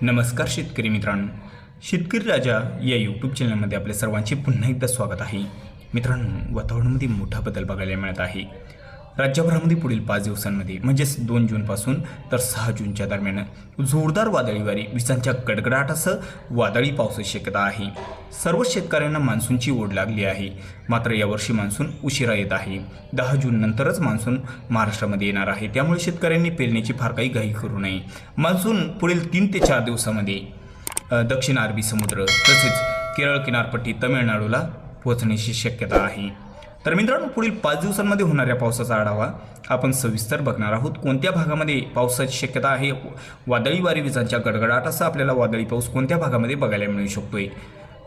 नमस्कार शेतकरी मित्रांनो, शेतकरी राजा या यूट्यूब चॅनलमध्ये आपल्या सर्वांचे पुन्हा एकदा स्वागत आहे. मित्रांनो, वातावरणामध्ये मोठा बदल बघायला मिळत आहे. राज्यभरामध्ये पुढील 5 दिवसांमध्ये म्हणजेच 2 जूनपासून तर 6 जूनच्या दरम्यान जोरदार वादळी वारे, विजांच्या गडगडाटासह वादळी पावसाची शक्यता आहे. सर्व शेतकऱ्यांना मान्सूनची ओढ लागली आहे. मात्र यावर्षी मान्सून उशिरा येत आहे. 10 जून नंतरच मान्सून महाराष्ट्रामध्ये येणार आहे. त्यामुळे शेतकऱ्यांनी पेरणीची फार काही घाई करू नये. मान्सून पुढील 3 ते 4 दिवसामध्ये दक्षिण अरबी समुद्र तसेच केरळ किनारपट्टी तामिळनाडूला पोहोचण्याची शक्यता आहे. तर मित्रांनो, पुढील 5 दिवसांमध्ये होणाऱ्या पावसाचा आढावा आपण सविस्तर बघणार आहोत. कोणत्या भागामध्ये पावसाची शक्यता आहे, वादळी वारे, विजांच्या गडगडाटासह आपल्याला वादळी पाऊस कोणत्या भागामध्ये बघायला मिळू शकतोय.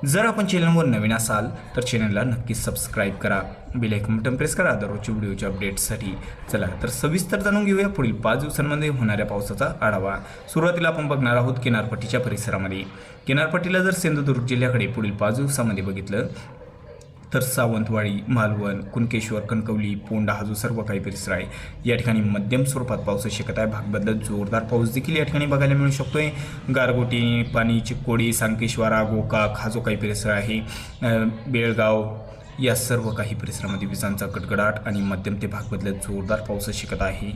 जर आपण चॅनलवर नवीन असाल तर चॅनलला नक्कीच सबस्क्राईब करा, बेल आयकॉन बटन प्रेस करा दररोजच्या व्हिडिओच्या अपडेट्ससाठी. चला तर सविस्तर जाणून घेऊया पुढील 5 दिवसांमध्ये होणाऱ्या पावसाचा आढावा. सुरुवातीला आपण बघणार आहोत किनारपट्टीच्या परिसरामध्ये. किनारपट्टीला जर सिंधुदुर्ग जिल्ह्याकडे पुढील 5 दिवसामध्ये बघितलं तर सावंतवाडी, मालवण, कुणकेश्वर, कणकवली, पोंडा हा जो सर्व काही परिसर आहे या ठिकाणी मध्यम स्वरूपात पावसाची शक्यता आहे. भाग बदलत जोरदार पाऊस देखील या ठिकाणी बघायला मिळू शकतोय. गारगोटी, पाणी, चिक्कोडी, सांकेश्वरा, गोकाक हा जो काही परिसर आहे, बेळगाव या सर्व काही परिसरामध्ये विजांचा गडगडाट आणि मध्यम ते भाग बदलत जोरदार पावसाची शक्यता आहे.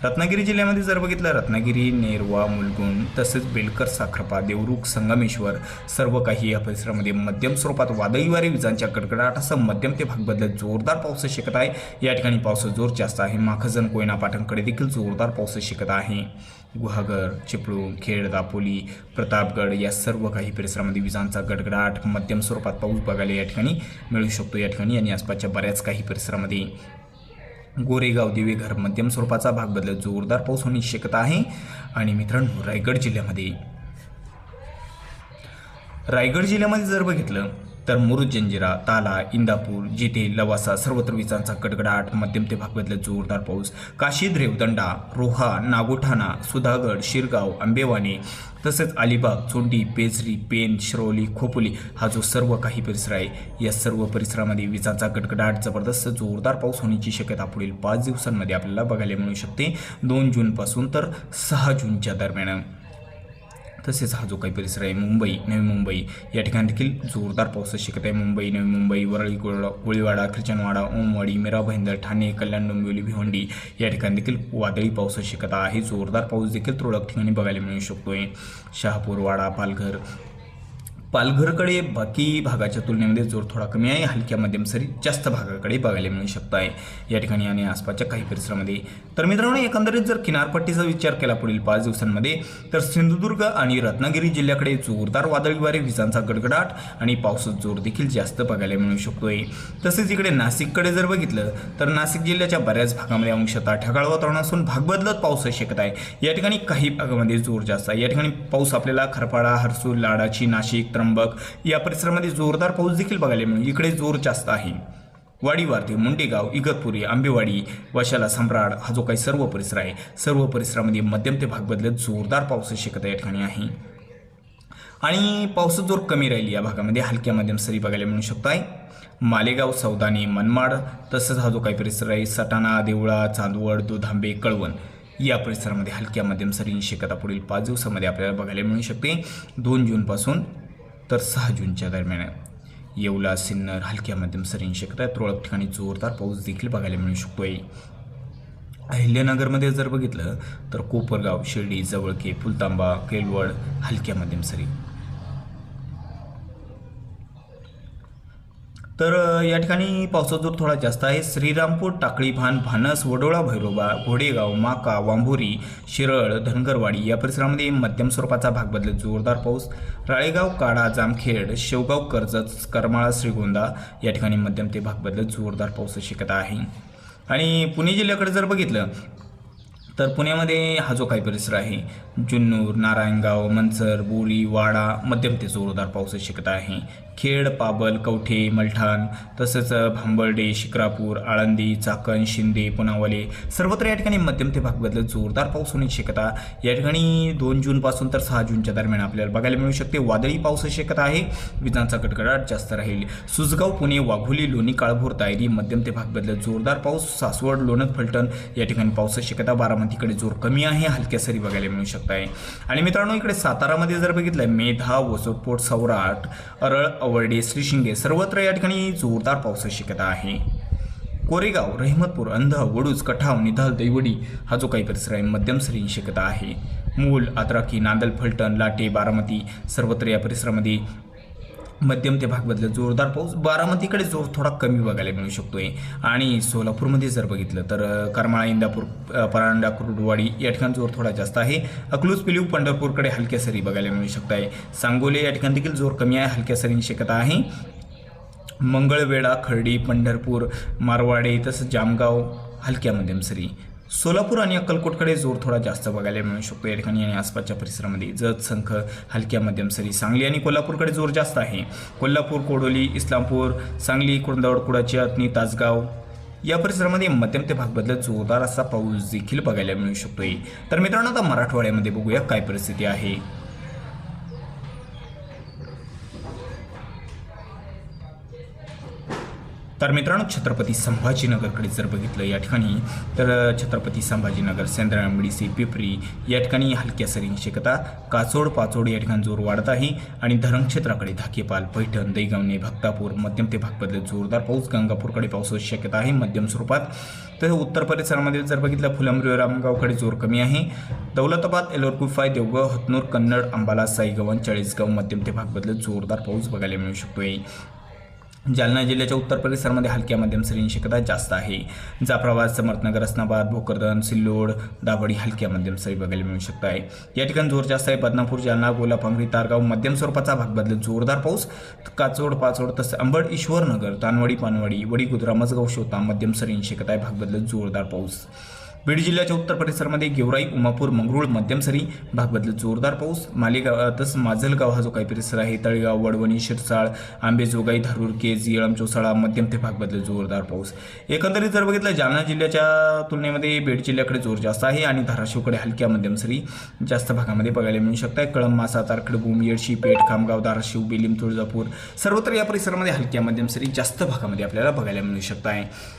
रत्नागिरी जिल्ह्यामध्ये जर बघितलं, रत्नागिरी, नेरवा, मुलगुण तसेच बेलकर, साखरपा, देवरुख, संगमेश्वर सर्व काही या परिसरामध्ये मध्यम स्वरूपात वादळी वारे, विजांच्या गडगडाटासह मध्यम ते भाग बदलत जोरदार पावसाची शक्यता आहे. या ठिकाणी पावसाचा जोर जास्त आहे. माखजन, कोयना, पाटणकडे देखील जोरदार पावसाची शक्यता आहे. गुहागर, चिपळूण, खेड, दापोली, प्रतापगड या सर्व काही परिसरामध्ये विजांचा गडगडाट, मध्यम स्वरूपात पाऊस बघायला या ठिकाणी मिळू शकतो. या ठिकाणी आणि आसपासच्या बऱ्याच काही परिसरामध्ये गोरेगाव, दिवेघर मध्यम स्वरूपाचा, भाग बदलत जोरदार पाऊस होण्याची शक्यता आहे. आणि मित्रांनो, रायगड जिल्ह्यामध्ये जर बघितलं तर मुरुड, जंजिरा, ताला, इंदापूर, जिथे, लवासा सर्वत्र विजांचा गडगडाट, मध्यम ते भाग बदलत जोरदार पाऊस. काशीद, रेवदंडा, रोहा, नागोठाणा, सुधागड, शिरगाव, आंबेवाणे तसेच अलिबाग, चोंडी, पेझरी, पेन, शिरोली, खोपोली हा जो सर्व काही परिसर आहे या सर्व परिसरामध्ये विजांचा गडगडाट, जबरदस्त जोरदार पाऊस होण्याची शक्यता पुढील 5 दिवसांमध्ये आपल्याला बघायला मिळू शकते. 2 जूनपासून तर 6 जूनच्या दरम्यान. तसेच हा जो काही परिसर आहे, मुंबई, नवी मुंबई या ठिकाणी देखील जोरदार पावसाची शक्यता आहे. मुंबई, नवी मुंबई, वरळी, कोळीवाडा, ख्रिचनवाडा, ओमवाडी, मीरा भाईंदर, ठाणे, कल्याण, डोंबिवली, भिवंडी या ठिकाणी देखील वादळी पावसाची शक्यता आहे. जोरदार पाऊस देखील तुरळक ठिकाणी बघायला मिळू शकतोय. शहापूर, वाडा, पालघरकडे बाकी भागाच्या तुलनेमध्ये जोर थोडा कमी आहे. हलक्या मध्यम सरी जास्त भागाकडे बघायला मिळू शकत आहे या ठिकाणी आणि आसपासच्या काही परिसरामध्ये. तर मित्रांनो, एकंदरीत जर किनारपट्टीचा विचार केला पुढील 5 दिवसांमध्ये तर सिंधुदुर्ग आणि रत्नागिरी जिल्ह्याकडे जोरदार वादळी वारे, विजांचा गडगडाट आणि पावसाचा जोर देखील जास्त बघायला मिळू शकतोय. तसेच इकडे नाशिककडे जर बघितलं तर नाशिक जिल्ह्याच्या बऱ्याच भागामध्ये अंशतः ढगाळ वातावरण असून भाग बदलत पावसाची शक्यता आहे. या ठिकाणी काही भागामध्ये जोर जास्त आहे. या ठिकाणी पाऊस आपल्याला खरपाडा, हर्सूल, लाडाची, नाशिक, त्र्यंबक या परिसरामध्ये जोरदार पाऊस देखील बघायला मिळेल. इकडे जोर जास्त आहे. वाडी, वारती, मुंडेगाव, इगतपुरी, आंबेवाडी, वशाला, सम्राट हा जो काही सर्व परिसर आहे सर्व परिसरामध्ये मध्यम ते भाग बदलत जोरदार पावसाची शक्यता या ठिकाणी आहे. आणि पावसाचा जोर कमी राहील या भागामध्ये हलक्या मध्यम सरी बघायला मिळू शकत आहे. मालेगाव, सौदानी, मनमाड तसंच हा जो काही परिसर आहे, सटाणा, देवळा, चांदवड, दुधांबे, कळवण या परिसरामध्ये हलक्या मध्यम सरींची शक्यता पुढील 5 दिवसामध्ये आपल्याला बघायला मिळू शकते. 2 जूनपासून तर 6 जूनच्या दरम्यान. येवला, सिन्नर हलक्या मध्यम सरींची शक्यता आहे. तुरळक ठिकाणी जोरदार पाऊस देखील बघायला मिळू शकतोय. अहिल्यानगरमध्ये जर बघितलं तर कोपरगाव, शिर्डी, जवळके, फुलतांबा, केलवड हलक्या मध्यम सरी. तर या ठिकाणी पावसाचा जोर थोडा जास्त आहे. श्रीरामपूर, टाकळी, भानस, वडोळा, भैरोबा, घोडेगाव, माका, वांभोरी, शिरळ, धनगरवाडी या परिसरामध्ये मध्यम स्वरूपाचा भाग बदलत जोरदार पाऊस. राळेगाव, काढा, जामखेड, शेवगाव, कर्जत, करमाळा, श्रीगोंदा या ठिकाणी मध्यम ते भाग बदलत जोरदार पावसाची शक्यता आहे. आणि पुणे जिल्ह्याकडे जर बघितलं तर पुण्यामध्ये हा जो काही परिसर आहे, जुन्नूर, नारायणगाव, मनसर, बोरी, वाडा मध्यम ते जोरदार पावसाची शक्यता आहे. खेड, पाबल, कवठे, मलठाण, तसंच भांबर्डे, शिक्रापूर, आळंदी, चाकण, शिंदे, पुनावले सर्वत्र या ठिकाणी मध्यम ते भाग बदलत जोरदार पाऊस होण्याची शक्यता या ठिकाणी 2 जूनपासून तर 6 जूनच्या दरम्यान आपल्याला बघायला मिळू शकते. वादळी पावसाची शक्यता आहे. विजांचा कडकडाट जास्त राहील. सुजगाव, पुणे, वाघोली, लोणी, काळभोर, तायरी मध्यम ते भाग बदलत जोरदार पाऊस. सासवड, लोणंद, फलटण या ठिकाणी पावसाची शक्यता. बारामतीकडे जोर कमी आहे. हलक्या सरी बघायला मिळू शकत आहे. आणि मित्रांनो इकडे सातारामध्ये जर बघितलं मेधा, वसोटपोट, सौराट, अरळ, आवर्डे, श्रीशिंगे सर्वत्र या ठिकाणी जोरदार पावसाची शक्यता आहे. कोरेगाव, रहिमतपूर, अंधा, वडूज, कठाव, निधाल, दैवडी हा जो काही परिसर आहे मध्यम सरींची शक्यता आहे. मूल, आद्राकी, नांदल, फलटण, लाटे, बारामती सर्वत्र या परिसरामध्ये मध्यम ते भाग बदलत जोरदार पाऊस. बारामतीकडे जोर थोडा कमी बघायला मिळू शकतोय. आणि सोलापूरमध्ये जर बघितलं तर करमाळा, इंदापूर, परांडा, कुर्डवाडी या ठिकाणी जोर थोडा जास्त आहे. अकलूज, पिलीव, पंढरपूरकडे हलक्या सरी बघायला मिळू शकत आहे. सांगोले या ठिकाणी देखील जोर कमी आहे. हलक्या सरींची शक्यता आहे. मंगळवेढा, खर्डी, पंढरपूर, मारवाडे तसंच जामगाव हलक्या मध्यम सरी. सोलापूर आणि अक्कलकोटकडे जोर थोडा जास्त बघायला मिळू शकतो या ठिकाणी आणि आसपासच्या परिसरामध्ये. जत, संख हलक्या मध्यम सरी. सांगली आणि कोल्हापूरकडे जोर जास्त आहे. कोल्हापूर, कोडोली, इस्लामपूर, सांगली, कुंदवड, कुडाची, अतनी, तासगाव या परिसरामध्ये मध्यम ते भाग बदलत जोरदार असा पाऊस देखील बघायला मिळू शकतोय. तर मित्रांनो आता मराठवाड्यामध्ये बघूया काय परिस्थिती आहे. तर मित्रांनो छत्रपती संभाजीनगरकडे जर बघितलं या ठिकाणी तर छत्रपती संभाजीनगर, सेंद्रा, मिडसी, पिपरी या ठिकाणी हलक्या सरींची शक्यता. काचोड, पाचोड या ठिकाणी जोर वाढत आहे. आणि धरण क्षेत्राकडे धाकेपाल, पैठण, दैगावणे, भक्तापूर मध्यम ते भाग बदलत जोरदार पाऊस. गंगापूरकडे पावसाची शक्यता आहे मध्यम स्वरूपात. तर उत्तर परिसरामध्ये जर बघितलं फुलंब्री, रामगावकडे जोर कमी आहे. दौलताबाद, एलोरकुफाय, देवगाव, हतनूर, कन्नड, अंबाला, साईगव्हाण, चाळीसगाव मध्यम ते भाग बदलत जोरदार पाऊस बघायला मिळू शकतोय. जालना जिल्ह्याच्या उत्तर परिसरामध्ये हलक्या मध्यम सरींची शक्यता जास्त आहे. जाफराबाद, समर्थनगर, अस्नाबाद, भोकरदन, सिल्लोड, दाभडी हलक्या मध्यम सरी बघायला मिळू शकत आहे. या ठिकाणी जोर जास्त आहे. बदनापूर, जालना, गोलापांगरी, तारगाव मध्यम स्वरूपाचा भाग बदलत जोरदार पाऊस. काचोड, पाचोड तसं अंबड, ईश्वरनगर, तानवाडी, पानवाडी, वडीगुद्रा, मजगाव, शोता मध्यम सरींची शक्यता आहे. भाग बदलत जोरदार पाऊस. बीड जिल्ह्याच्या उत्तर परिसरामध्ये गेवराई, उमापूर, मंगरुळ मध्यम सरी भाग बदलत जोरदार पाऊस. मालेगाव तसंच माजलगाव हा जो काही परिसर आहे, तळेगाव, वडवणी, शिरसाळ, आंबेजोगाई, धारूर, केज, येळम, चौसाळा मध्यम ते भाग बदलत जोरदार पाऊस. एकंदरीत जर बघितलं जालना जिल्ह्याच्या तुलनेमध्ये बीड जिल्ह्याकडे जोर जास्त आहे. आणि धाराशिवकडे हलक्या मध्यम सरी जास्त भागामध्ये बघायला मिळू शकत आहे. कळंब, मासा, तारखेडबूम, येडशी, पेठ, खामगाव, धाराशिव, बेलीम, तुळजापूर सर्वत्र या परिसरामध्ये हलक्या मध्यम सरी जास्त भागामध्ये आपल्याला बघायला मिळू शकत आहे.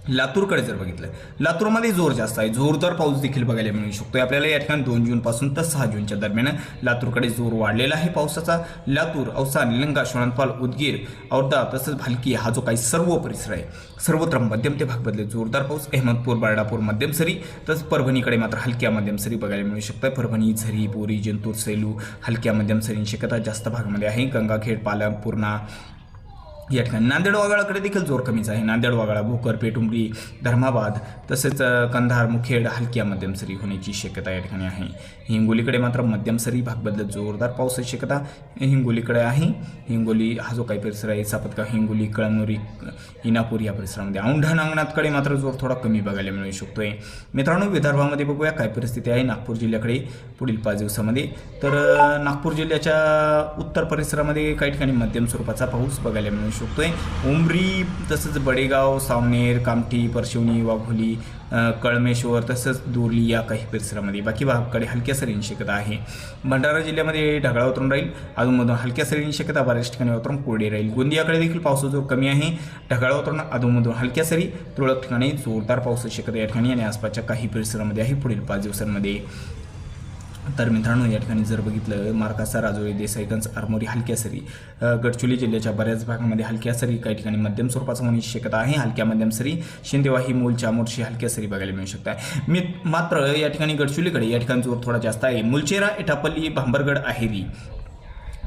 लातूरकडे जर बघितलं लातूरमध्ये जोर जास्त आहे. जोरदार पाऊस देखील बघायला मिळू शकतो आपल्याला या ठिकाणी 2 जूनपासून तर 6 जूनच्या दरम्यान लातूरकडे जोर वाढलेला आहे पावसाचा. लातूर, औसा, निलंगा, शोणंतपाल, उदगीर, औरदा तसंच भालकी हा जो काही सर्व परिसर आहे सर्वत्र मध्यम ते भाग बदलत जोरदार पाऊस. अहमदपूर, बारडापूर मध्यम सरी. तसंच परभणीकडे मात्र हलक्या मध्यम सरी बघायला मिळू शकतात. परभणी, झरी, बोरी, जिंतूर, सेलू हलक्या मध्यम सरींची शक्यता जास्त भागामध्ये आहे. गंगाखेड, पालम, पूर्णा या ठिकाणी. नांदेड वाघाळाकडे देखील जोर कमीच आहे. नांदेड, वाघाळा, भोकर, पेटुंबरी, धर्माबाद तसेच कंधार, मुखेड हलक्या मध्यम सरी होण्याची शक्यता या ठिकाणी आहे. हिंगोलीकडे मात्र मध्यम सरी भाग बदलत जोरदार पावसाची शक्यता हिंगोलीकडे आहे. हिंगोली हा जो काही परिसर आहे सापतगाव, हिंगोली, कळमनुरी, इनापूर या परिसरामध्ये. औंढा नागनाथकडे मात्र जोर थोडा कमी बघायला मिळू शकतोय. मित्रांनो विदर्भामध्ये बघूया काय परिस्थिती आहे नागपूर जिल्ह्याकडे पुढील 5 दिवसामध्ये. तर नागपूर जिल्ह्याच्या उत्तर परिसरामध्ये काही ठिकाणी मध्यम स्वरूपाचा पाऊस बघायला मिळू शकतोय. उमरी तसंच बडेगाव, सावनेर, कामठी, परशिवनी, वाघोली, कळमेश्वर तसंच दोर्ली या काही परिसरामध्ये. बाकी भागाकडे हलक्या सरींची शक्यता आहे. भंडारा जिल्ह्यामध्ये ढगाळ वातावरण राहील. अधूनमधून हलक्या सरींची शक्यता. बऱ्याच ठिकाणी वातावरण कोरडे राहील. गोंदियाकडे देखील पावसाचा जोर कमी आहे. ढगाळ वातावरण, अधूनमधून हलक्या सरी, तुरळक ठिकाणी जोरदार पावसाची शक्यता या ठिकाणी आणि आसपासच्या काही परिसरामध्ये आहे पुढील 5 दिवसांमध्ये. तर मित्रांनो या ठिकाणी जर बघितलं मार्कासा, राजोळी, देसाईगंज, आरमोरी हलक्या सरी. गडचिरोली जिल्ह्याच्या बऱ्याच भागामध्ये हलक्या सरी, काही ठिकाणी मध्यम स्वरूपाचा होण्याची शक्यता आहे. हलक्या मध्यम सरी. शिंदेवाही, मूल, चामोर्शी हलक्या सरी बघायला मिळू शकतात. मात्र या ठिकाणी गडचिरोलीकडे या ठिकाणी जोर थोडा जास्त आहे. मुलचेरा, एटापल्ली, भांबरगड, आहेरी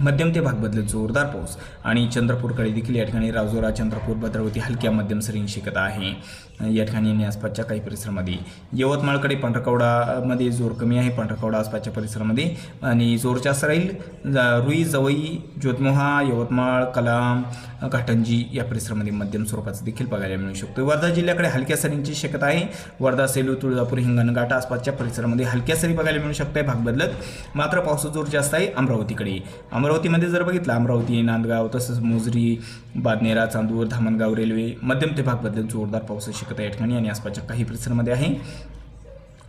मध्यम ते भाग बदलत जोरदार पाऊस. आणि चंद्रपूरकडे देखील या ठिकाणी राजोरा, चंद्रपूर, भद्रावती हलक्या मध्यम सरींची शक्यता आहे या ठिकाणी आणि आसपासच्या काही परिसरामध्ये. यवतमाळकडे पांढरकवडामध्ये जोर कमी आहे. पांढरकवडा आसपासच्या परिसरामध्ये आणि जोर जास्त राहील. रुई, जवई, जोतमोहा, यवतमाळ, कलाम, घाटंजी या परिसरामध्ये मध्यम स्वरूपाचं देखील बघायला मिळू शकतो. वर्धा जिल्ह्याकडे हलक्या सरींची शक्यता आहे. वर्धा, सेलू, तुळजापूर, हिंगणघाट आसपासच्या परिसरामध्ये हलक्या सरी बघायला मिळू शकते भाग बदलत. मात्र पावसाचा जोर जास्त आहे अमरावतीकडे. अमरावतीमध्ये जर बघितलं, अमरावती, नांदगाव, तसंच मोजरी, बादनेरा, चांदूर, धामणगाव रेल्वे मध्यम ते भाग बदलत जोरदार पावसाची शक्यता या ठिकाणी आणि आसपासच्या काही परिसरामध्ये आहे.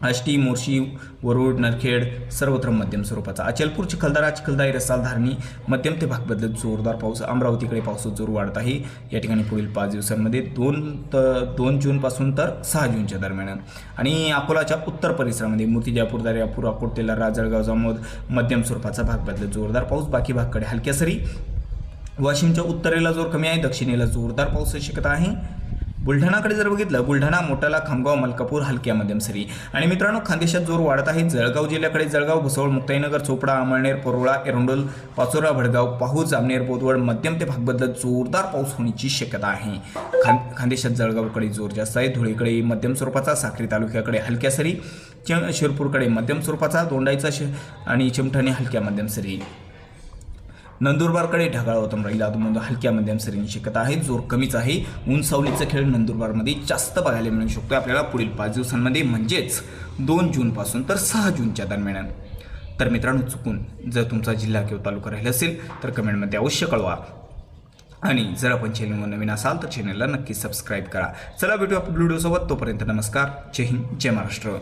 आष्टी, मोर्शी, वरुड, नरखेड सर्वत्र मध्यम स्वरूपाचा. अचलपूर, चिखलदरा, चिखलदाई, रसाल, धारणी मध्यम ते भाग बदलत जोरदार पाऊस. अमरावतीकडे पावसाचा जोर वाढत आहे या ठिकाणी पुढील 5 दिवसांमध्ये 2 जूनपासून तर 6 जूनच्या दरम्यान. आणि अकोलाच्या उत्तर परिसरामध्ये मूर्तिजापूर, दर्यापूर, अकोट, तेलारा, जळगाव, जामोद मध्यम स्वरूपाचा भाग बदलत जोरदार पाऊस. बाकी भागकडे हलक्या सरी. वाशिमच्या उत्तरेला जोर कमी आहे, दक्षिणेला जोरदार पावसाची शक्यता आहे. बुलढाणाकडे जर बघितलं, बुलढाणा, मोटाला, खामगाव, मलकापूर हलक्या मध्यम सरी. आणि मित्रांनो, खानदेशात जोर वाढत आहे. जळगाव जिल्ह्याकडे जळगाव, भुसावळ, मुक्ताईनगर, चोपडा, अमळनेर, परोळा, एरंडोल, पाचोरा, भडगाव, पाहूज, जामनेर, बोदवड मध्यम ते भाग बदलत जोरदार पाऊस होण्याची शक्यता आहे. खानदेशात जळगावकडे जोर जास्त आहे. धुळेकडे मध्यम स्वरूपाचा, साक्री तालुक्याकडे हलक्या सरी, शिरपूरकडे मध्यम स्वरूपाचा, दोंडाईचा आणि चिमठाणे हलक्या मध्यम सरी. नंदुरबारकडे ढगाळ वातावरण राहील, अधूनमधून हलक्या मध्यम सरींची शक्यता आहे. जोर कमीच आहे. ऊन सावलीचा खेळ नंदुरबारमध्ये जास्त बघायला मिळू शकतो आपल्याला पुढील 5 दिवसांमध्ये, म्हणजेच 2 जूनपासून तर 6 जूनच्या दरम्यान. तर मित्रांनो, चुकून जर तुमचा जिल्हा किंवा तालुका राहिला असेल तर कमेंटमध्ये अवश्य कळवा. आणि जर आपण चॅनलवर नवीन असाल तर चॅनलला नक्की सबस्क्राईब करा. चला भेटूया पुढील व्हिडिओसोबत. तोपर्यंत नमस्कार. जय हिंद, जय महाराष्ट्र.